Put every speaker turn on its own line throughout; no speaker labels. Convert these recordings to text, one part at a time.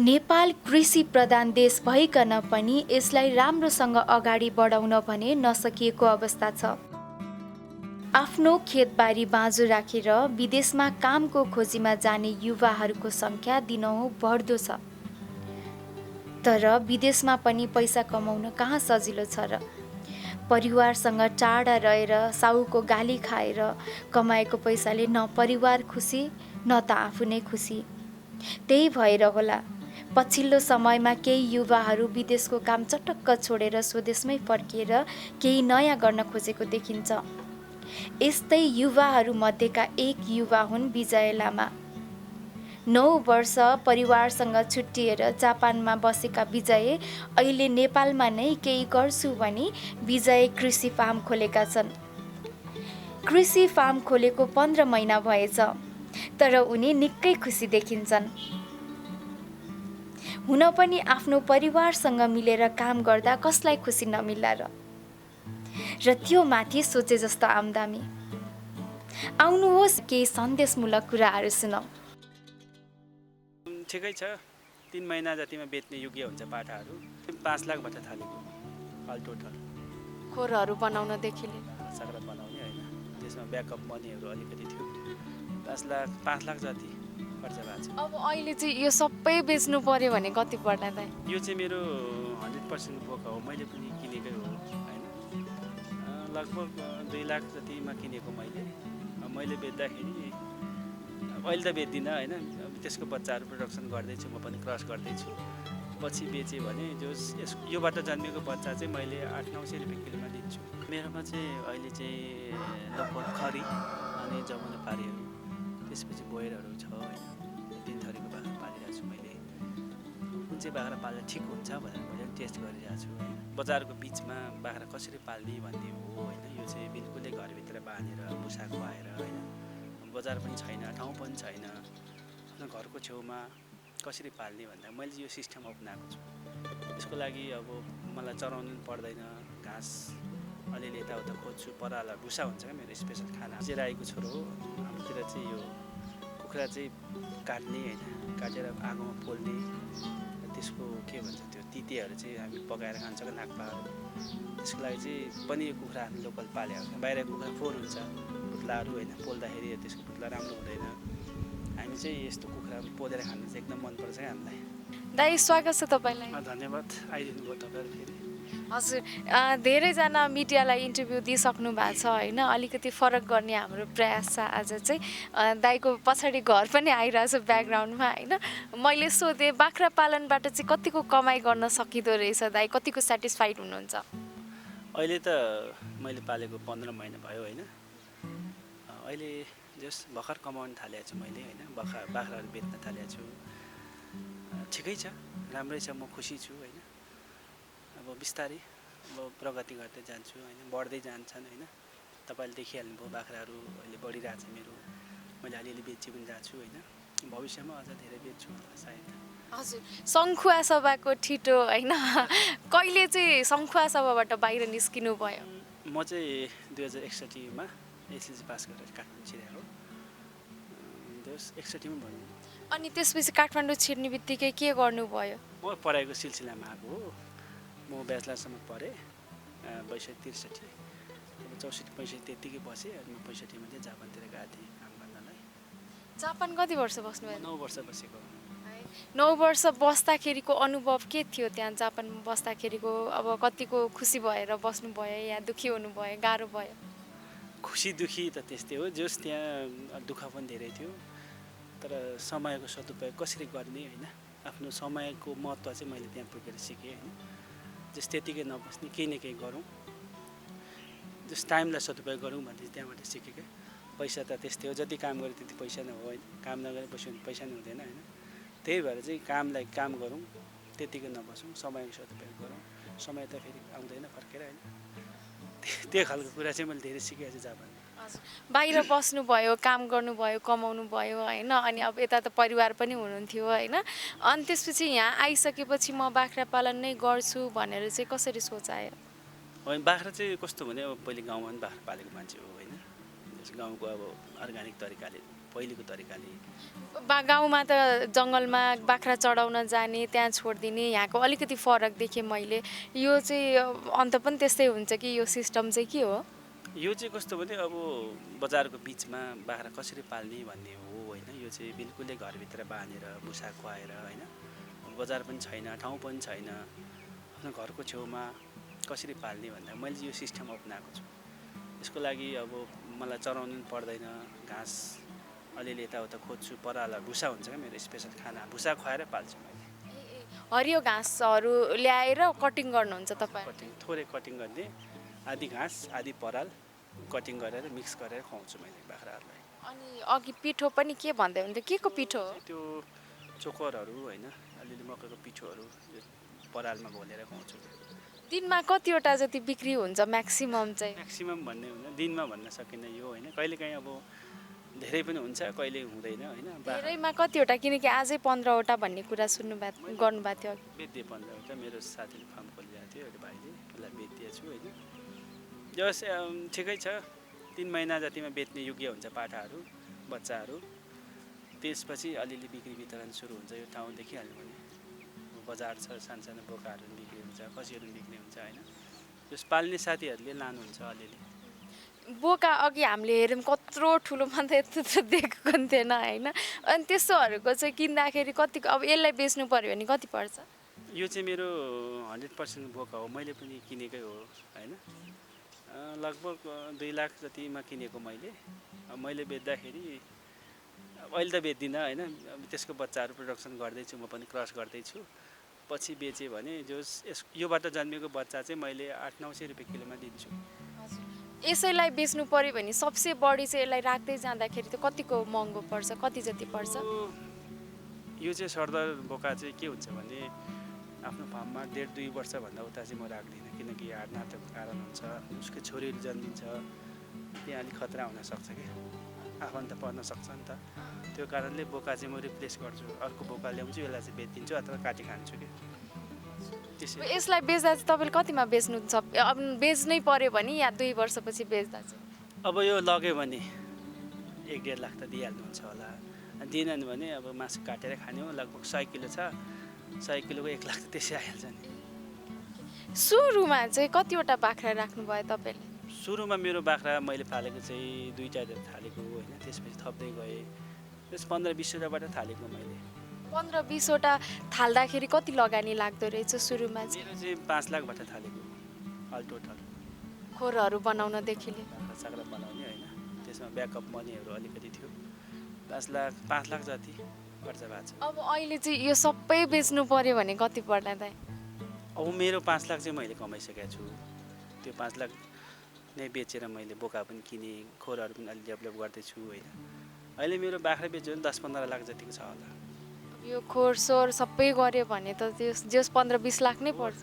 नेपाल कृषि प्रधान देश भइकन पनि यसलाई राम्रोसँग अगाडि बढाउन भने नसकिएको अवस्था छ। आफ्नो खेतबारी बाँझो राखेर विदेशमा कामको खोजीमा जाने युवाहरूको सङ्ख्या दिनहुँ बढ्दो छ। तर विदेशमा पनि पैसा कमाउन कहाँ सजिलो छ र? परिवारसँग टाढा रहेर साउको गाली खाएर कमाएको पैसाले न परिवार खुसी न त आफू नै खुसी। त्यही भएर होला पछिल्लो समयमा केही युवाहरू विदेशको काम चटक्क छोडेर स्वदेशमै फर्किएर केही नयाँ गर्न खोजेको देखिन्छ। यस्तै युवाहरू मध्येका एक युवा हुन् विजय लामा। 9 वर्ष परिवारसँग छुट्टिएर जापानमा बसेका विजय अहिले नेपालमा नै केही गर्छु भनी विजय कृषि फार्म खोलेका छन्। कृषि फार्म खोलेको 15 महिना भएछ, तर उनी निकै खुसी देखिन्छन्। हुन पनि आफ्नो परिवारसँग मिलेर काम गर्दा कसलाई खुसी नमिल्ला र त्यो माथि सोचे जस्तो आम्दामी। आउनुहोस् केही सन्देशमूलक कुराहरू सुनौ।
ठिकै छ, 3 महिना जतिमा बेच्ने योग्य हुन्छ पाठाहरू। 5 लाख भन्न थालेको अल टोटल।
खोरहरू बनाउनदेखि लिएर
सग्रा बनाउने होइन, त्यसमा ब्याकअप मनीहरू अलिकति थियो। 5 लाख जति खर्च भएको छ।
अब अहिले चाहिँ यो सबै बेच्नु पर्यो भने कति पर्ला त?
यो चाहिँ मेरो 100% बोका हो, मैले पनि किनेकै हो होइन। लगभग 2 लाख जतिमा किनेको मैले बेच्दाखेरि अहिले त बेच्दिनँ होइन। त्यसको बच्चाहरू प्रोडक्सन गर्दैछु, म पनि क्रस गर्दैछु। पछि बेचेँ भने योबाट जन्मेको बच्चा चाहिँ मैले 800-900 रुपियाँ किलोमा दिन्छु। मेरोमा चाहिँ अहिले चाहिँ लगभग खरी अनि जमुनापारीहरू, त्यसपछि बोयरहरू छ होइन। 3 थरीको बाख्रा पालिरहेको छु मैले। कुन चाहिँ बाख्रा पाल्दा ठिक हुन्छ भनेर मैले टेस्ट गरिरहेको छु होइन। बजारको बिचमा बाख्रा कसरी पाल्ने भन्ने हो होइन। यो चाहिँ बिल्कुलै घरभित्र बाँधेर भुसा खुवाएर होइन। बजार पनि छैन, ठाउँ पनि छैन, घरको छेउमा कसरी पाल्ने भन्दा मैले यो सिस्टम अपनाएको छु। यसको लागि अब मलाई चराउनु पनि पर्दैन, घाँस अलिअलि यताउता खोज्छु। पराला भुसा हुन्छ क्या मेरो स्पेसल खाना। बिजय राईको छोरो हो। हाम्रोतिर चाहिँ यो कुखुरा चाहिँ काट्ने होइन, काटेर आगोमा पोल्ने, त्यसको के भन्छ त्यो तितेहरू चाहिँ हामी पकाएर खान्छ क्या नाकपाहरू। त्यसको लागि चाहिँ पनि यो कुखुरा हामी लोकल पालेको छ। बाहिर कुखुरा फोहोर हुन्छ, पुत्लाहरू होइन, पोल्दाखेरि त्यसको पुत्ला राम्रो हुँदैन। हामी चाहिँ यस्तो कुखुरा पोलेर खानु चाहिँ एकदम मनपर्छ क्या हामीलाई।
दाइ स्वागत छ तपाईँलाई।
धन्यवाद, आइदिनु भयो तपाईँहरू फेरि।
हजुर, धेरैजना मिडियालाई इन्टरभ्यू दिइसक्नु भएको छ होइन। अलिकति फरक गर्ने हाम्रो प्रयास छ आज चाहिँ। दाइको पछाडि घर पनि आइरहेछ ब्याकग्राउन्डमा होइन। मैले सोधेँ बाख्रा पालनबाट चाहिँ कतिको कमाइ गर्न सकिँदो रहेछ दाइ, कतिको सेटिस्फाइड हुनुहुन्छ?
अहिले त मैले पालेको 15 महिना भयो होइन। अहिले जस्ट भर्खर कमाउन थालेको छु मैले होइन। बाख्राहरू बेच्न थालेको छु। ठिकै छ, राम्रै छ, म खुसी छु होइन। अब बिस्तारै अब प्रगति गर्दै जान्छु होइन, बढ्दै जान्छन् होइन। तपाईँले देखिहाल्नुभयो बाख्राहरू अहिले बढिरहेको छ मेरो। मैले अलिअलि बेची पनि रहेको छु होइन। भविष्यमा अझ धेरै बेच्छु होला सायद।
हजुर, सङ्खुवा सभाको ठिटो होइन, कहिले चाहिँ सङ्खुवा सभाबाट बाहिर निस्किनु भयो?
म चाहिँ 2061मा एसएलसी पास गरेर काठमाडौँ छिरेको। 2061मा भन्नु।
अनि त्यसपछि काठमाडौँ छिर्ने बित्तिकै के गर्नुभयो?
म पढाइको सिलसिलामा आएको हो। म ब्याचलरसम्म पढेँ 62-63। अब 64-65 त्यत्तिकै बसेँ। अनि म 65मा चाहिँ जापानतिर गएको थिएँ काम गर्नलाई।
जापान कति वर्ष बस्नुभयो?
9 वर्ष बसेको।
9 वर्ष बस्दाखेरिको अनुभव के थियो त्यहाँ जापानमा बस्दाखेरिको? अब कतिको खुसी भएर बस्नुभयो या दुःखी हुनुभयो, गाह्रो भयो?
खुसी दुःखी त त्यस्तै हो। जस त्यहाँ दुःख पनि धेरै थियो, तर समयको सदुपयोग कसरी गर्ने होइन, आफ्नो समयको महत्त्व चाहिँ मैले त्यहाँ पुगेर सिकेँ होइन। जस त्यतिकै नबस्ने, केही न केही गरौँ, जस टाइमलाई सदुपयोग गरौँ भन्ने त्यहाँबाट सिकेँ क्या। पैसा त त्यस्तै हो, जति काम गऱ्यो त्यति पैसा नै हो होइन। काम नगरे बस्यो भने पैसा नै हुँदैन होइन। त्यही भएर चाहिँ कामलाई काम गरौँ, त्यतिकै नबसौँ, समयको सदुपयोग गरौँ। समय त फेरि आउँदैन फर्केर होइन। त्यो खालको कुरा चाहिँ मैले धेरै सिकेको छु जापानमा।
बाहिर बस्नुभयो, काम गर्नुभयो, कमाउनु भयो होइन। अनि अब यता त परिवार पनि हुनुहुन्थ्यो होइन। अनि त्यसपछि यहाँ आइसकेपछि म बाख्रा पालन नै गर्छु भनेर चाहिँ कसरी सोचायो?
होइन, बाख्रा चाहिँ कस्तो भने अब पहिले गाउँमा पनि बाख्रा पालेको मान्छे हो होइन। गाउँको अब अर्ग्यानिक तरिकाले पहिलेको तरिकाले।
गाउँमा त जङ्गलमा बाख्रा चढाउन जाने त्यहाँ छोडिदिने यहाँको अलिकति फरक देखेँ मैले। यो चाहिँ अन्त पनि त्यस्तै हुन्छ कि यो सिस्टम चाहिँ के हो?
यो चाहिँ कस्तो भने अब बजारको बिचमा बाख्रा कसरी पाल्ने भन्ने हो होइन। यो चाहिँ बिल्कुलै घरभित्र बाँधेर भुसा खुवाएर होइन, बजार पनि छैन, ठाउँ पनि छैन, आफ्नो घरको छेउमा कसरी पाल्ने भन्दा मैले यो सिस्टम अपनाएको छु। यसको लागि अब मलाई चराउनु पनि पर्दैन, घाँस अलिअलि यताउता खोज्छु, पराला भुसा हुन्छ क्या मेरो स्पेसल खाना, भुसा खुवाएर पाल्छु मैले।
हरियो घाँसहरू ल्याएर कटिङ गर्नुहुन्छ तपाईँ?
थोरै कटिङ गर्ने, आधी घाँस आधी पराल कटिङ गरेर मिक्स गरेर खुवाउँछु मैले बाख्राहरूलाई।
अनि अघि पिठो पनि के भन्दै हुन्थ्यो, के को पिठो हो?
त्यो चोकरहरू होइन, अलिअलि मकैको पिठोहरू परालमा घोलेर खुवाउँछु।
दिनमा कतिवटा जति बिक्री हुन्छ म्याक्सिमम चाहिँ?
म्याक्सिमम भन्ने हुँदैन, दिनमा भन्न सकिन्न यो होइन। कहिलेकाहीँ अब धेरै पनि हुन्छ, कहिले हुँदैन होइन।
धेरैमा कतिवटा? किनकि आजै 15वटा भन्ने कुरा गर्नुभएको थियो।
बेच्दिएँ 15वटा, मेरो साथीले फार्म खोलिरहेको थियो एउटा भाइले, उसलाई बेचिदिएछु होइन। जस ठिकै छ, 3 महिना जतिमा बेच्ने योग्य हुन्छ पाठाहरू बच्चाहरू। त्यसपछि अलिअलि बिक्री वितरण सुरु हुन्छ। यो ठाउँ देखिहाल्नु भने बजार छ, सानो सानो बोकाहरू बिक्री हुन्छ, खसीहरू बिक्री हुन्छ होइन। त्यस पाल्ने साथीहरूले लानुहुन्छ अलिअलि।
बोका अघि हामीले हेऱ्यौँ कत्रो ठुलो मात्रै यत्रो देखेको पनि थिएन होइन। अनि त्यस्तोहरूको चाहिँ किन्दाखेरि कतिको, अब यसलाई बेच्नु पर्यो भने कति पर्छ?
यो चाहिँ मेरो 100% बोका हो, मैले पनि किनेकै हो होइन। लगभग 2 लाख जतिमा किनेको मैले। मैले बेच्दाखेरि अहिले त बेच्दिनँ होइन, त्यसको बच्चाहरू प्रोडक्सन गर्दैछु, म पनि क्रस गर्दैछु। पछि बेचेँ भने योबाट जन्मेको बच्चा चाहिँ मैले 800-900 रुपियाँ किलोमा दिन्छु।
यसैलाई बेच्नु पर्यो भने सबसे बढी चाहिँ यसलाई राख्दै जाँदाखेरि त कतिको महँगो पर्छ, कति जति पर्छ?
यो चाहिँ सरदर बोका चाहिँ के हुन्छ भने आफ्नो फार्ममा 1.5-2 वर्षभन्दा उता चाहिँ म राख्दिनँ, किनकि हाडनाटको कारण हुन्छ, उसको छोरीहरू जन्मिन्छ, त्यहाँ अलिक खतरा हुनसक्छ कि आफन्त पर्न सक्छ नि त। त्यो कारणले बोका चाहिँ म रिप्लेस गर्छु, अर्को बोका ल्याउँछु, यसलाई चाहिँ बेचिदिन्छु अथवा काटी खान्छु कि।
यसलाई बेच्दा चाहिँ तपाईँले कतिमा बेच्नु छ? अब बेच्नै पर्यो भने या 2 वर्षपछि बेच्दा चाहिँ?
अब यो लग्यो भने 1-1.5 लाख त दिइहाल्नुहुन्छ होला, दिएनन् भने अब मासु काटेर खाने हो। लगभग 100 किलो छ, 100 किलोको 1 लाख त त्यसै आइहाल्छ नि।
सुरुमा चाहिँ कतिवटा बाख्रा राख्नुभयो तपाईँले?
सुरुमा मेरो बाख्रा मैले पालेको चाहिँ 2टा थालेको होइन, त्यसपछि थप्दै गएँ। त्यस 15-20वटाबाट थालेको मैले।
15-20वटा थाल्दाखेरि कति लगानी लाग्दो रहेछ सुरुमा चाहिँ?
मेरो चाहिँ 5 लाखबाट थालेको अल टोटल।
खोरहरू बनाउनदेखि लिएर
बाख्रा बनाउने होइन, त्यसमा ब्याकअप मनीहरू अलिकति थियो। 5 लाख जति खर्च भएको छ।
अब अहिले चाहिँ यो सबै बेच्नु पर्यो भने कति पर्ला त?
अब मेरो 5 लाख चाहिँ मैले कमाइसकेको छु। त्यो 5 लाख नै बेचेर मैले बोका पनि किनेँ, खोरहरू पनि अलिक डेभलप गर्दैछु होइन। अहिले मेरो बाख्रा बेच्यो भने 10-15 लाख जतिको छ होला।
यो खोरसोर सबै गऱ्यो भने त जस 15-20 लाख नै पर्छ।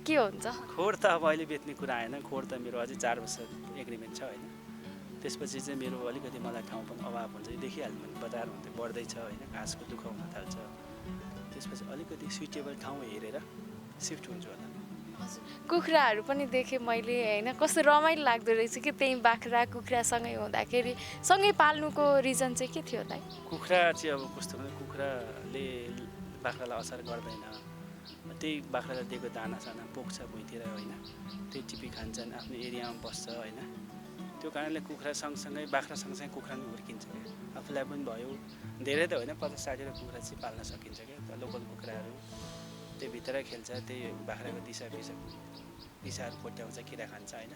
के हुन्छ?
खोर त अब अहिले बेच्ने कुरा आएन, खोर त मेरो अझै 4 वर्ष एग्रिमेन्ट छ होइन। त्यसपछि चाहिँ मेरो अलिकति मलाई ठाउँ पनि अभाव हुन्छ, देखिहाल्नु भने बजार हुँदै बढ्दैछ होइन, घाँसको दुःख हुन थाल्छ। त्यसपछि अलिकति सुइटेबल ठाउँ हेरेर सिफ्ट हुन्छ होला।
कुखुराहरू पनि देखेँ मैले होइन, कस्तो रमाइलो लाग्दो रहेछ कि त्यही बाख्रा कुखुरासँगै हुँदाखेरि। सँगै पाल्नुको रिजन चाहिँ के थियो होला?
कुखुरा चाहिँ अब कस्तो भने कुखुराले बाख्रालाई असर गर्दैन, त्यही बाख्रालाई दिएको दानासाना पोख्छ भुइँतिर होइन, त्यही टिपी खान्छन्, आफ्नो एरियामा बस्छ होइन। त्यो कारणले कुखुरा सँगसँगै बाख्रा सँगसँगै कुखुरा पनि हुर्किन्छ क्या। आफूलाई पनि भयो, धेरै त होइन, 50-60 कुखुरा चाहिँ पाल्न सकिन्छ क्या। लोकल कुखुराहरू त्यो भित्र खेल्छ, त्यही बाख्राको दिसाहरू कोट्याउँछ, किरा खान्छ होइन,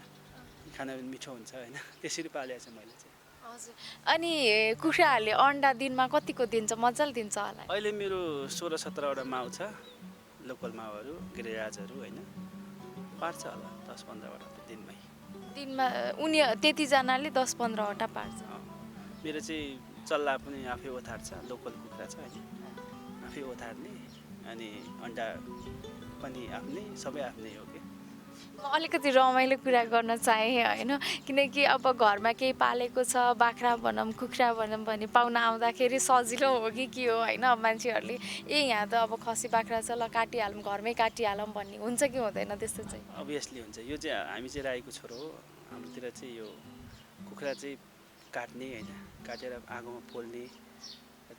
खाना पनि मिठो हुन्छ होइन। त्यसरी पालेको छु मैले चाहिँ।
हजुर। अनि कुखुराहरूले अन्डा दिनमा कतिको दिन्छ? मजाले दिन्छ होला?
अहिले मेरो 16-17वटा माउ छ, लोकल माउहरू, गिरिराजहरू होइन, पार्छ होला 10-15वटा त दिनमै।
दिनमा उनी त्यतिजनाले 10-15वटा पार्छ?
मेरो चाहिँ चल्ला पनि आफै ओथार्छ, लोकल कुखुरा छ होइन, आफै ओथार्ने, अनि अन्डा पनि आफ्नै, सबै आफ्नै हो कि।
म अलिकति रमाइलो कुरा गर्न चाहेँ होइन, किनकि अब घरमा केही पालेको छ, बाख्रा भनौँ कुखुरा भनौँ भने पाहुना आउँदाखेरि सजिलो हो कि के हो होइन। अब मान्छेहरूले यहाँ त अब खसी बाख्रा छ, ल काटिहालौँ, घरमै काटिहालौँ भन्ने हुन्छ कि हुँदैन त्यस्तो चाहिँ?
अभियसली हुन्छ। यो चाहिँ हामी चाहिँ राईको छोरो हो, हाम्रोतिर चाहिँ यो कुखुरा चाहिँ काट्ने होइन, काटेर आगोमा पोल्ने,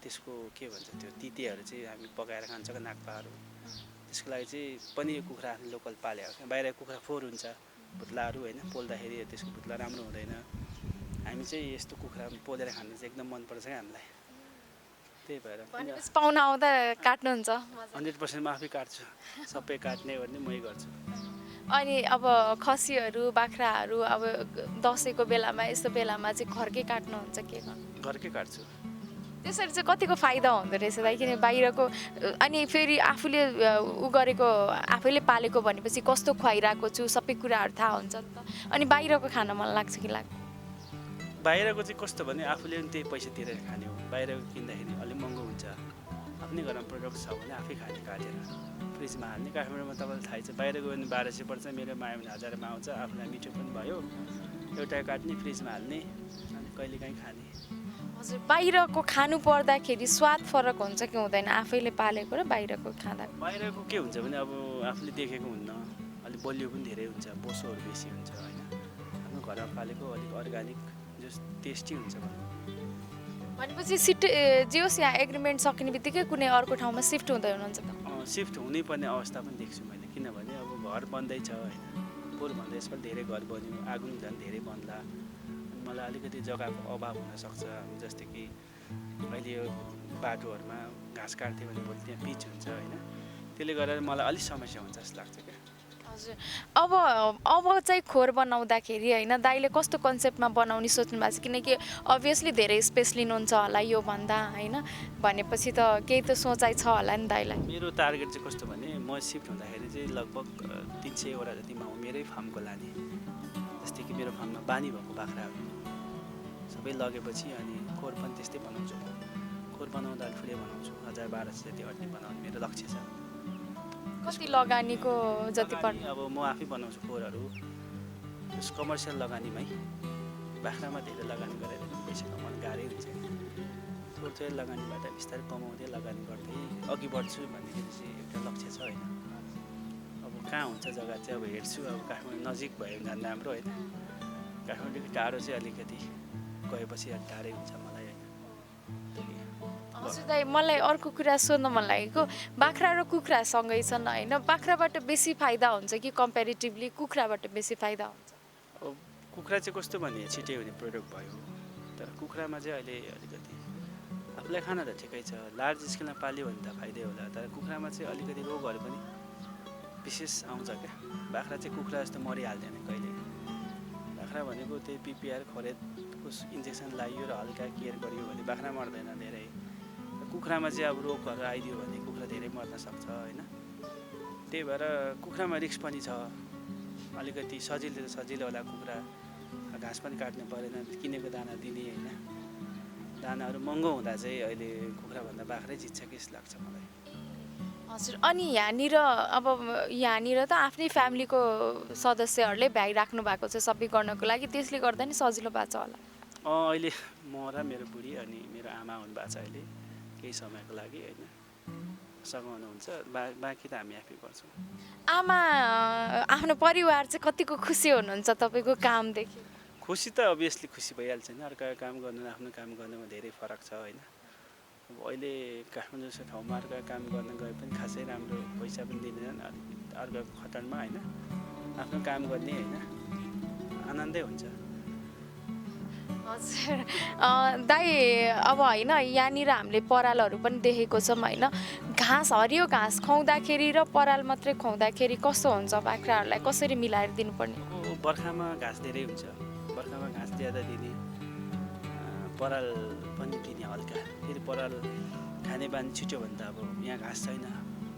त्यसको के भन्छ त्यो तितेहरू चाहिँ हामी पकाएर खान्छ नाक्पाहरू। त्यसको लागि चाहिँ पनि यो कुखुरा आफ्नो लोकल पालेको छ। बाहिर कुखुरा फोहोर हुन्छ भुत्लाहरू होइन, पोल्दाखेरि त्यसको भुत्ला राम्रो हुँदैन। हामी चाहिँ यस्तो कुखुरा पोलेर खानु चाहिँ एकदम मनपर्छ क्या हामीलाई। त्यही भएर
भनेपछि पाहुना आउँदा काट्नुहुन्छ?
100% म आफै काट्छु, सबै काट्ने गर्ने मै गर्छु।
अनि अब खसीहरू बाख्राहरू अब दसैँको बेलामा यस्तो बेलामा चाहिँ घरकै काट्नुहुन्छ के गर्नु?
घरकै काट्छु।
त्यसरी चाहिँ कतिको फाइदा हुँदो रहेछ दाइ? किन बाहिरको अनि फेरि आफूले उ गरेको आफैले पालेको भनेपछि कस्तो खुवाइरहेको छु सबै कुराहरू थाहा हुन्छ नि त। अनि बाहिरको खान मन लाग्छ कि लाग्छ?
बाहिरको चाहिँ कस्तो भने आफूले पनि त्यही पैसा तिरेर खाने हो। बाहिरको किन्दाखेरि अलिक महँगो हुन्छ। आफ्नै घरमा प्रडक्ट छ भने आफै खाने, काटेर फ्रिजमा हाल्ने। काठमाडौँमा तपाईँलाई थाहै छ, बाहिर गयो भने 1200 पर्छ, मेरोमा आयो भने 1000मा आउँछ। आफूलाई मिठो पनि भयो, एउटा काट्ने फ्रिजमा हाल्ने अनि कहिलेकाहीँ खाने।
हजुर, बाहिरको खानु पर्दाखेरि स्वाद फरक हुन्छ कि हुँदैन आफैले पालेको र बाहिरको खाँदा?
बाहिरको के हुन्छ भने अब आफूले देखेको हुन्न, अलिक बलियो पनि धेरै हुन्छ, बोसोहरू बेसी हुन्छ होइन। आफ्नो घरमा पालेको अलिक अर्ग्यानिक जो टेस्टी हुन्छ भनौँ।
भनेपछि जे होस् यहाँ एग्रिमेन्ट सकिने बित्तिकै कुनै अर्को ठाउँमा सिफ्ट हुँदै हुनुहुन्छ त?
सिफ्ट हुनैपर्ने अवस्था पनि देख्छु मैले, किनभने अब घर बन्दैछ होइन, पोहोर भन्दा यसपालि धेरै घर बन्यो, आगो पनि झन् धेरै बन्ला। मलाई अलिकति जग्गाको अभाव हुनसक्छ। जस्तै कि अहिले यो बाटोहरूमा घाँस काट्थ्यो भने भोलि त्यहाँ पिच हुन्छ होइन, त्यसले गर्दा मलाई अलिक समस्या हुन्छ जस्तो लाग्छ क्या।
हजुर, अब चाहिँ खोर बनाउँदाखेरि होइन दाइले कस्तो कन्सेप्टमा बनाउने सोच्नु भएको छ? किनकि अभियसली धेरै स्पेस लिनुहुन्छ होला यो भन्दा होइन, भनेपछि त केही त सोचाइ छ होला नि दाइलाई?
मेरो टार्गेट चाहिँ कस्तो भने म सिफ्ट हुँदाखेरि चाहिँ लगभग 300वटा जति म मेरै फार्मको लाने। जस्तै कि मेरो फार्ममा बानी भएको बाख्राहरू सबै लगेपछि अनि खोर पनि त्यस्तै बनाउँछु। खोर बनाउँदा ठुलै बनाउँछु, 1000-1200 जति अट्ने बनाउने मेरो लक्ष्य छ।
कति लगानीको जति पर्ने?
अब म आफै बनाउँछु खोरहरू, त्यस कमर्सियल लगानीमै। बाख्रामा धेरै लगानी गरेर पैसा कमाउनु गाह्रै हुन्छ। थोरै थोरै लगानीबाट बिस्तारै कमाउँदै लगानी गर्दै अघि बढ्छु भन्दाखेरि चाहिँ एउटा लक्ष्य छ होइन। अब कहाँ हुन्छ जग्गा चाहिँ अब हेर्छु। अब काठमाडौँ नजिक भयो भने राम्रो होइन, काठमाडौँदेखि टाढो चाहिँ अलिकति गएपछि टाढै हुन्छ मलाई होइन।
हजुर दाइ, मलाई अर्को कुरा सोध्न मन लागेको, बाख्रा र कुखुरा सँगै छन् होइन, बाख्राबाट बेसी फाइदा हुन्छ कि कम्पेरिटिभली कुखुराबाट बेसी फाइदा हुन्छ?
अब कुखुरा चाहिँ कस्तो भने छिटै हुने प्रडक्ट भयो, तर कुखुरामा चाहिँ अहिले अलिकति आफूलाई खान त ठिकै छ, लार्ज स्केलमा पाल्यो भने त फाइदै होला। तर कुखुरामा चाहिँ अलिकति रोगहरू पनि विशेष आउँछ क्या। बाख्रा चाहिँ कुखुरा जस्तो मरिहाल्दैन कहिले। बाख्रा भनेको त्यही पिपिआर खरेदको इन्जेक्सन लगाइयो र हल्का केयर गरियो भने बाख्रा मर्दैन धेरै। कुखुरामा चाहिँ अब रोगहरू आइदियो भने कुखुरा धेरै मर्न सक्छ होइन। त्यही भएर कुखुरामा रिस्क पनि छ अलिकति। सजिलो होला कुखुरा, घाँस पनि काट्नु परेन, किनेको दाना दिने होइन। दानाहरू महँगो हुँदा चाहिँ अहिले कुखुराभन्दा बाख्रै जित्छ कि जस्तो लाग्छ मलाई।
हजुर, अनि यहाँनिर त आफ्नै फ्यामिलीको सदस्यहरूले भ्याइराख्नु भएको छ सबै गर्नको लागि, त्यसले गर्दा नि सजिलो भएको छ होला?
अहिले म र मेरो बुढी अनि मेरो आमा हुनुभएको छ अहिले केही समयको लागि होइन, सघाउनुहुन्छ। बाँकी त हामी आफै गर्छौँ।
आमा आफ्नो परिवार चाहिँ कतिको खुसी हुनुहुन्छ तपाईँको कामदेखि?
खुसी त अभियसली खुसी भइहाल्छ नि, अर्को काम गर्नु आफ्नो काम गर्नुमा धेरै फरक छ होइन। अब अहिले काठमाडौँ जस्तो ठाउँमा अर्को काम गर्न गए पनि खासै राम्रो पैसा पनि दिँदैन, अलिक अर्को खटनमा होइन। आफ्नो काम गर्ने होइन, आनन्दै हुन्छ।
हजुर दाइ, अब होइन यहाँनिर हामीले परालहरू पनि देखेको छौँ होइन, घाँस हरियो घाँस खुवाउँदाखेरि र पराल मात्रै खुवाउँदाखेरि कस्तो हुन्छ? बाख्राहरूलाई कसरी मिलाएर दिनुपर्ने?
अब बर्खामा घाँस धेरै हुन्छ, बर्खामा घाँस ज्यादा दिने, पराल पनि दिने हल्का। फेरि पराल खाने बानी छिटो भन्दा अब यहाँ घाँस छैन,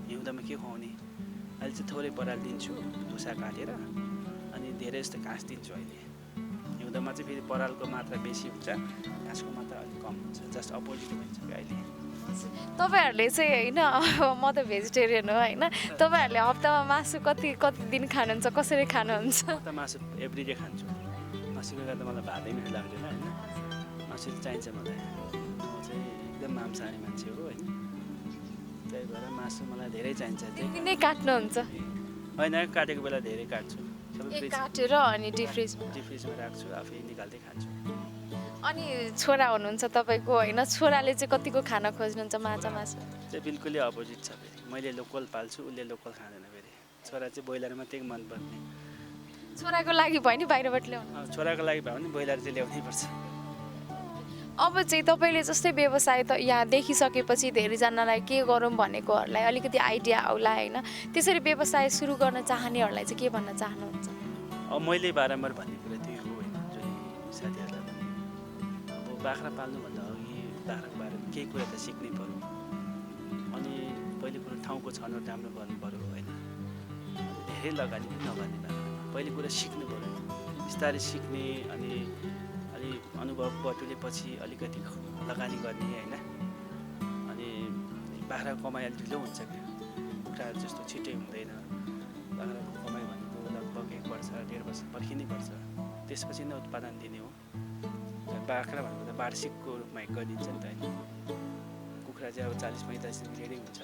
हिउँदमा के खुवाउने। अहिले चाहिँ थोरै पराल दिन्छु भुसा काटेर, अनि धेरै जस्तो घाँस दिन्छु अहिले। हिउँदमा चाहिँ फेरि परालको मात्रा बेसी हुन्छ, घाँसको मात्रा अलिक कम हुन्छ, जस्ट अपोजिट भइन्छ कि अहिले।
तपाईँहरूले चाहिँ होइन, म त भेजिटेरियन हो होइन, तपाईँहरूले हप्तामा मासु कति दिन खानुहुन्छ, कसरी खानुहुन्छ?
म त मासु एभ्रिडे खान्छु। मासुले गर्दा मलाई भातै मिठो लाग्दैन होइन, मासु चाहिन्छ मलाई। म चाहिँ एकदम मांसाहारी मान्छे हो होइन, त्यही भएर मासु मलाई धेरै चाहिन्छ।
त्यही नै काट्नुहुन्छ?
होइन, काटेको बेला धेरै काट्छु, सबै
काटेर अनि डिप फ्रिजमा
राख्छु, आफै निकाल्दै खान्छु।
अनि छोरा हुनुहुन्छ तपाईँको होइन, छोराले चाहिँ कतिको खान खोज्नुहुन्छ माछा मासु?
चाहिँ बिल्कुलै अपोजिट छ फेरि। मैले लोकल पाल्छु, उसले लोकल खाँदैन फेरि। छोरा चाहिँ ब्रोइलर मात्रै मनपर्ने।
छोराको लागि भयो नि बाहिरबाट ल्याउनु?
छोराको लागि भयो भने ब्रोइलर चाहिँ ल्याउनै पर्छ।
अब चाहिँ तपाईँले जस्तै व्यवसाय त यहाँ देखिसकेपछि धेरैजनालाई के गरौँ भनेकोहरूलाई अलिकति आइडिया आउला होइन, त्यसरी व्यवसाय सुरु गर्न चाहनेहरूलाई चाहिँ के भन्न चाहनुहुन्छ?
अब मैले बारम्बार भन्ने कुरा त्यही हो होइन, जुन साथीहरूलाई भने अब बाख्रा पाल्नुभन्दा अघि बाख्राको बारेमा केही कुरा त सिक्नै पऱ्यो। अनि पहिले कुरो ठाउँको छनौट राम्रो गर्नु पऱ्यो होइन, धेरै लगानी पनि नगर्ने बाख्रामा पहिले कुरा सिक्नु पऱ्यो। बिस्तारै सिक्ने अनि अनुभव बटुलेपछि अलिकति लगानी गर्ने होइन। अनि बाख्राको कमाइ अलिक ढिलो हुन्छ क्या, कुखुराहरू जस्तो छिट्टै हुँदैन। बाख्राको कमाइ भनेको लगभग 1 वर्ष 1.5 वर्ष पर्खिनै पर्छ, त्यसपछि नै उत्पादन दिने हो। बाख्रा भनेको त वार्षिकको रूपमा गरिन्छ नि त होइन। कुखुरा चाहिँ अब 40-45 दिन रेडी हुन्छ,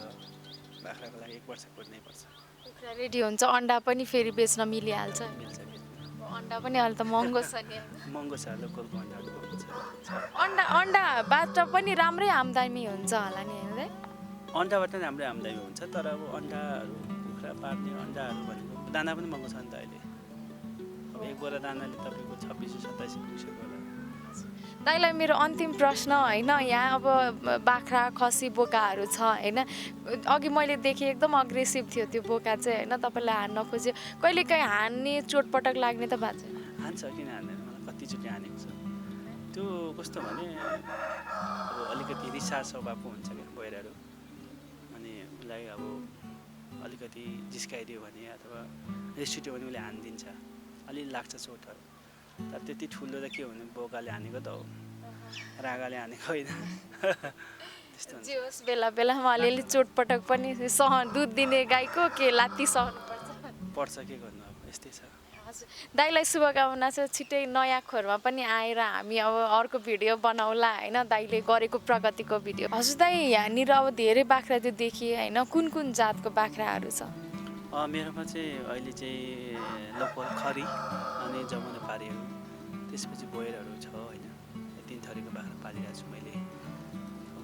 बाख्राको लागि 1 वर्ष कुर्नै पर्छ।
कुखुरा रेडी हुन्छ, अन्डा पनि फेरि बेच्न मिलिहाल्छ।
मिल्छ
अन्डा पनि अहिले त महँगो छ नि।
महँगो छ, लोकलको अन्डाहरू महँगो छ।
अन्डाबाट पनि राम्रै आम्दानी हुन्छ होला नि है?
अन्डाबाट नै राम्रै आम्दानी हुन्छ, तर अब अन्डाहरू कुखुरा पार्ने अन्डाहरू भनेको दाना पनि महँगो छ नि त अहिले। अब 1 बोरा दानाले तपाईँको 2600-2700 पुग्छ होला।
दाइलाई मेरो अन्तिम प्रश्न होइन, यहाँ अब बाख्रा खसी बोकाहरू छ होइन, अघि मैले देखेँ एकदम अग्रेसिभ थियो त्यो बोका चाहिँ होइन, तपाईँलाई हान्न खोज्यो, कहिलेकाहीँ हान्ने चोटपटक लाग्ने त भएको छैन?
हान्छ, किन हान्दैन, मलाई कतिचोटि हानेको छ। त्यो कस्तो भने अब अलिकति रिसार स्वभावको हुन्छ क्या बोइराहरू, अनि उसलाई अब अलिकति जिस्काइदियो भने अथवा रिस उठ्यो भने उसले हानिदिन्छ, अलि लाग्छ चोटहरू। तर त्यति ठुलो त के हुने, बोकाले हानेको त हो, रागाले हानेको होइन। त्यस्तो
जे होस् बेला बेलामा अलिअलि चोटपटक पनि दुध दिने गाईको के लात्ती
पर्छ, के गर्नु, अब यस्तै छ।
हजुर, दाइलाई शुभकामना छ, छिट्टै नयाँ खोरमा पनि आएर हामी अब अर्को भिडियो बनाउला होइन, दाइले गरेको प्रगतिको भिडियो। हजुर दाइ, यहाँनिर अब धेरै बाख्रा त्यो देखिए होइन, कुन कुन जातको बाख्राहरू छ?
मेरोमा चाहिँ अहिले चाहिँ लोकल खरी अनि जमुनापारीहरू, त्यसपछि बोयरहरू छ होइन। 3 थरीको बाख्रा पालिरहेको छु मैले।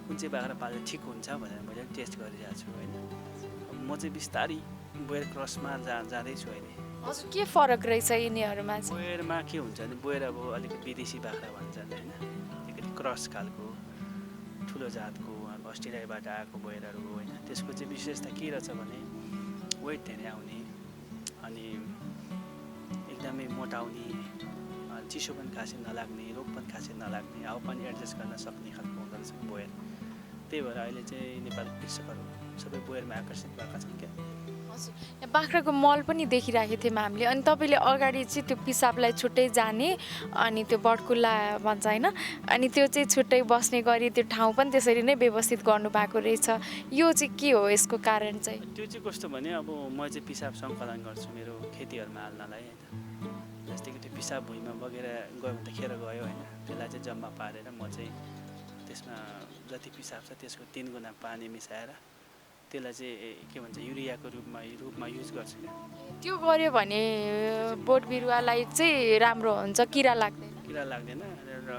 कुन चाहिँ बाख्रा पाल्दा ठिक हुन्छ भनेर मैले टेस्ट गरिरहेको छु होइन। म चाहिँ बिस्तारै बोयर क्रसमा जाँदैछु अहिले।
हजुर, के फरक रहेछ यिनीहरूमा चाहिँ?
बोयरमा के हुन्छ भने बोयर अब अलिकति विदेशी बाख्रा भन्छन् होइन, अलिकति क्रस खालको ठुलो जातको अब अस्ट्रेलियाबाट आएको बोयरहरू हो होइन। त्यसको चाहिँ विशेषता के रहेछ भने वेट धेरै आउने अनि एकदमै मोटाउने, चिसो पनि खासै नलाग्ने, रोग पनि खासै नलाग्ने, हावापानी एडजस्ट गर्न सक्ने खालको हुँदो रहेछ बोयर। त्यही भएर अहिले चाहिँ नेपालको कृषकहरू सबै बोयरमा आकर्षित भएका छन् क्या।
हजुर, यहाँ बाख्राको मल पनि देखिरहेको थियौँ हामीले, अनि तपाईँले अगाडि चाहिँ त्यो पिसाबलाई छुट्टै जाने अनि त्यो बडकुल्ला भन्छ होइन, अनि त्यो चाहिँ छुट्टै बस्ने गरी त्यो ठाउँ पनि त्यसरी नै व्यवस्थित गर्नुभएको रहेछ, यो चाहिँ के हो यसको कारण चाहिँ?
त्यो चाहिँ कस्तो भने अब म चाहिँ पिसाब सङ्कलन गर्छु मेरो खेतीहरूमा हाल्नलाई होइन। जस्तै कि त्यो पिसाब भुइँमा बगेर गयो भने त खेर गयो होइन, त्यसलाई चाहिँ जम्मा पारेर म चाहिँ त्यसमा जति पिसाब छ त्यसको 3 गुणा पानी मिसाएर त्यसलाई चाहिँ के भन्छ युरियाको रूपमा युज गर्छु क्या।
त्यो गऱ्यो भने बोट बिरुवालाई चाहिँ राम्रो हुन्छ, किरा लाग्दैन?
किरा लाग्दैन र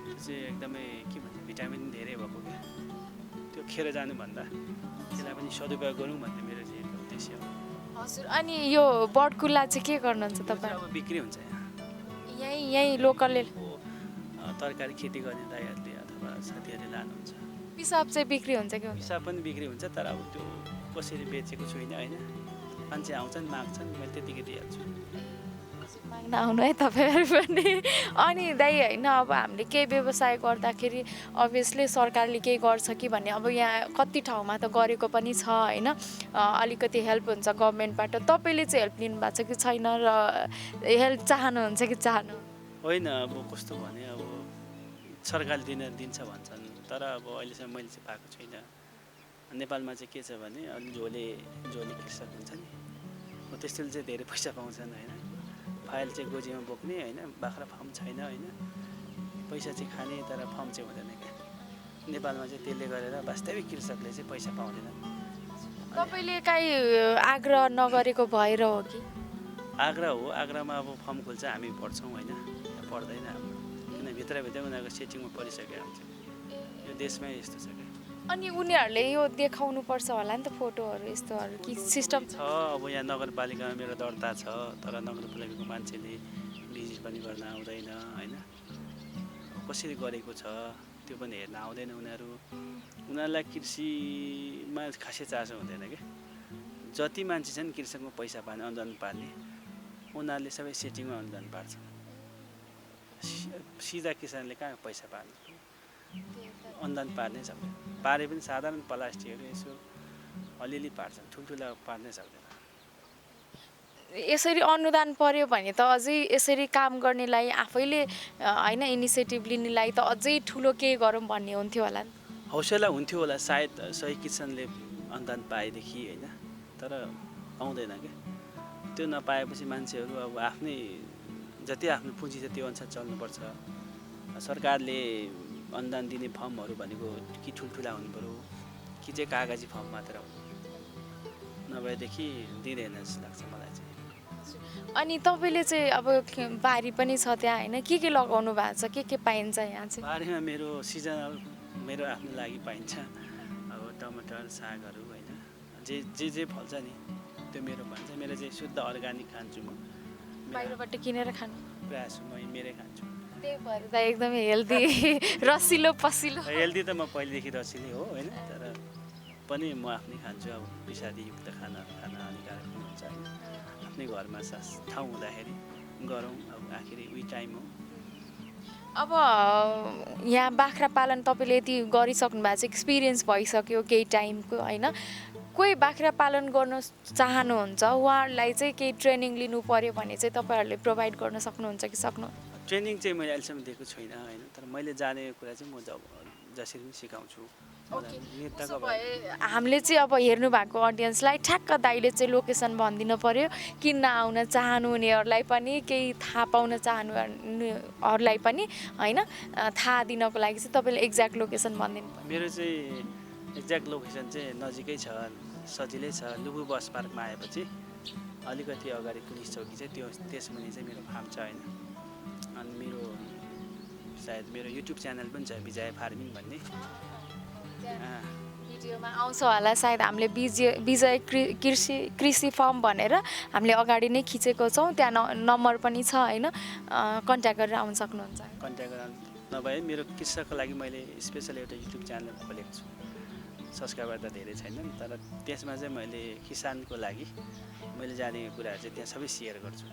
त्यो चाहिँ एकदमै के भन्छ भिटामिन धेरै भएको क्या। त्यो खेर जानुभन्दा त्यसलाई पनि सदुपयोग गरौँ भन्ने मेरो चाहिँ एउटा उद्देश्य हो।
हजुर, अनि यो बडकुल्ला चाहिँ के गर्नुहुन्छ तपाईँ?
अब बिक्री हुन्छ यहाँ,
यहीँ लोकलले
तरकारी खेती गर्ने दाइहरूले अथवा साथीहरूले लानुहुन्छ।
पिसाब चाहिँ बिक्री हुन्छ कि?
पिसाब पनि बिक्री हुन्छ, तर अब त्यो कसरी बेचेको छुइनँ होइन। मान्छे आउँछन् माग्छन्, मैले त्यतिकै दिइहाल्छु।
माग्न आउनु है तपाईँहरू पनि। अनि दाइ होइन, अब हामीले केही व्यवसाय गर्दाखेरि अभियसली सरकारले केही गर्छ कि भन्ने, अब यहाँ कति ठाउँमा त गरेको पनि छ होइन, अलिकति हेल्प हुन्छ गभर्मेन्टबाट, तपाईँले चाहिँ हेल्प लिनुभएको छ कि छैन र हेल्प चाहनुहुन्छ कि चाहनु
होइन? अब कस्तो भने अब सरकारले दिन्छ भन्छन्, तर अब अहिलेसम्म मैले चाहिँ पाएको छुइनँ। नेपालमा चाहिँ के छ भने झोले कृषक हुन्छ नि, हो त्यस्तोले चाहिँ धेरै पैसा पाउँछन् होइन। फाइल चाहिँ गोजीमा बोक्ने होइन, बाख्रा फार्म छैन होइन, पैसा चाहिँ खाने तर फार्म चाहिँ हुँदैन क्या। नेपालमा चाहिँ त्यसले गरेर वास्तविक कृषकले चाहिँ पैसा पाउँदैन।
तपाईँले काहीँ आग्रह नगरेको भएर हो कि?
आग्रह हो, आग्रहमा अब फार्म खोल्छ हामी पढ्छौँ होइन, पर्दैन हाम्रो, किन भित्रभित्रै उनीहरूको सेटिङमा परिसकेको हुन्छ। यो देशमै यस्तो छ क्या।
अनि उनीहरूले यो देखाउनु पर्छ होला नि त फोटोहरू यस्तोहरू कि सिस्टम
छ। अब यहाँ नगरपालिकामा मेरो दर्ता छ, तर नगरपालिकाको मान्छेले भिजिट पनि गर्न आउँदैन होइन। कसरी गरेको छ त्यो पनि हेर्न आउँदैन उनीहरू। उनीहरूलाई कृषिमा खासै चासो हुँदैन क्या। जति मान्छे छन् कृषकमा पैसा पार्ने अनुदान पार्ने उनीहरूले सबै सेटिङमा अनुदान पार्छ। सिधा किसानले कहाँ पैसा पार्ने, अनुदान पार्नै सक्दैन। पारे पनि साधारण प्लास्टिकहरू यसो अलिअलि पार्छन्, ठुल्ठुला पार्नै सक्दैन।
यसरी अनुदान पर्यो भने त अझै यसरी काम गर्नेलाई आफैले होइन इनिसिएटिभ लिनेलाई त अझै ठुलो केही गरौँ भन्ने हुन्थ्यो होला नि।
हौसला हुन्थ्यो होला सायद सही किसानले अनुदान पाएदेखि होइन, तर पाउँदैन क्या। त्यो नपाएपछि मान्छेहरू अब आफ्नै जति आफ्नो पुँजी छ त्यो अनुसार चल्नुपर्छ। सरकारले अनुदान दिने फर्महरू भनेको कि ठुल्ठुला हुनु पऱ्यो कि चाहिँ कागजी फर्म मात्र हुनु, नभएदेखि दिँदैन जस्तो लाग्छ मलाई चाहिँ।
अनि तपाईँले चाहिँ अब बारी पनि छ त्यहाँ होइन, के लगाउनु भएको छ, के पाइन्छ यहाँ चाहिँ?
बारीमा मेरो सिजनल मेरो आफ्नो लागि पाइन्छ। अब टमाटर सागहरू होइन, जे फल्छ नि त्यो मेरो पाइन्छ। मेरो चाहिँ शुद्ध अर्ग्यानिक खान्छु म,
बाहिरबाट किनेर खानु
प्रायः म मेरै खान्छु।
त्यही भएर त एकदमै हेल्दी रसिलो पसिलो।
हेल्दी त म पहिलेदेखि रसिलै हो होइन, तर पनि म आफ्नै खान्छु। अब विषादीयुक्त खाना हानिकारक पनि हुन्छ होइन। आफ्नै घरमा ठाउँ हुँदाखेरि गरौँ, अब आखिर उही टाइम हो।
अब यहाँ बाख्रा पालन तपाईँले यति गरिसक्नु भएको छ, एक्सपिरियन्स भइसक्यो केही टाइमको होइन। कोही बाख्रा पालन गर्न चाहनुहुन्छ उहाँहरूलाई चाहिँ केही ट्रेनिङ लिनु पर्यो भने चाहिँ तपाईँहरूले प्रोभाइड गर्न सक्नुहुन्छ कि सक्नु?
ट्रेनिङ चाहिँ मैले अहिलेसम्म दिएको छुइनँ होइन, तर मैले जानेको कुरा चाहिँ म जसरी पनि सिकाउँछु।
हामीले चाहिँ अब हेर्नु भएको अडियन्सलाई ठ्याक्क दाइले चाहिँ लोकेसन भनिदिनु पर्यो, किन्न आउन चाहनुहुनेहरूलाई पनि केही थाहा पाउन चाहनुहुनेहरूलाई पनि होइन थाहा दिनको लागि चाहिँ तपाईँले एक्ज्याक्ट लोकेसन भनिदिनु पर्यो।
मेरो चाहिँ एक्ज्याक्ट लोकेसन चाहिँ नजिकै छ, सजिलै छ। लुबु बस पार्कमा आएपछि अलिकति अगाडि पुलिस चौकी छ, त्यसमुनि चाहिँ मेरो फार्म छ होइन। अनि मेरो सायद मेरो युट्युब च्यानल पनि छ विजय फार्मिङ भन्ने,
भिडियोमा आउँछ होला सायद। हामीले विजय कृषि फार्म भनेर हामीले अगाडि नै खिचेको छौँ, त्यहाँ नम्बर पनि छ होइन, कन्ट्याक्ट गरेर आउन सक्नुहुन्छ।
कन्ट्याक्ट गरेर नभए मेरो कृषकको लागि मैले स्पेसल एउटा युट्युब च्यानल खोलेको छु। सब्सक्राइबर त धेरै छैनन्, तर त्यसमा चाहिँ मैले किसानको लागि मैले जानेको कुराहरू चाहिँ त्यहाँ सबै सेयर गर्छु।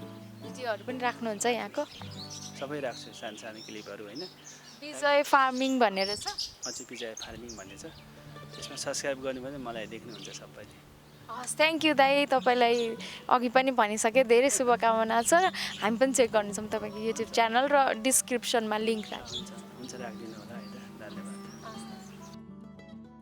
भिडियोहरू पनि राख्नुहुन्छ यहाँको?
सबै राख्छु, सानो सानो क्लिपहरू होइन।
विजय फार्मिङ भनेर छ?
हजुर, विजय फार्मिङ भन्ने छ। त्यसमा सब्सक्राइब गर्नु भने मलाई देख्नुहुन्छ सबैले।
हस्, थ्याङ्क यू दाइ। तपाईँलाई अघि पनि भनिसकेँ, धेरै शुभकामना छ। हामी पनि चेक गर्नेछौँ तपाईँको युट्युब च्यानल र डिस्क्रिप्सनमा लिङ्क राख्छु।
हुन्छ राखिदिनु होला है त, धन्यवाद।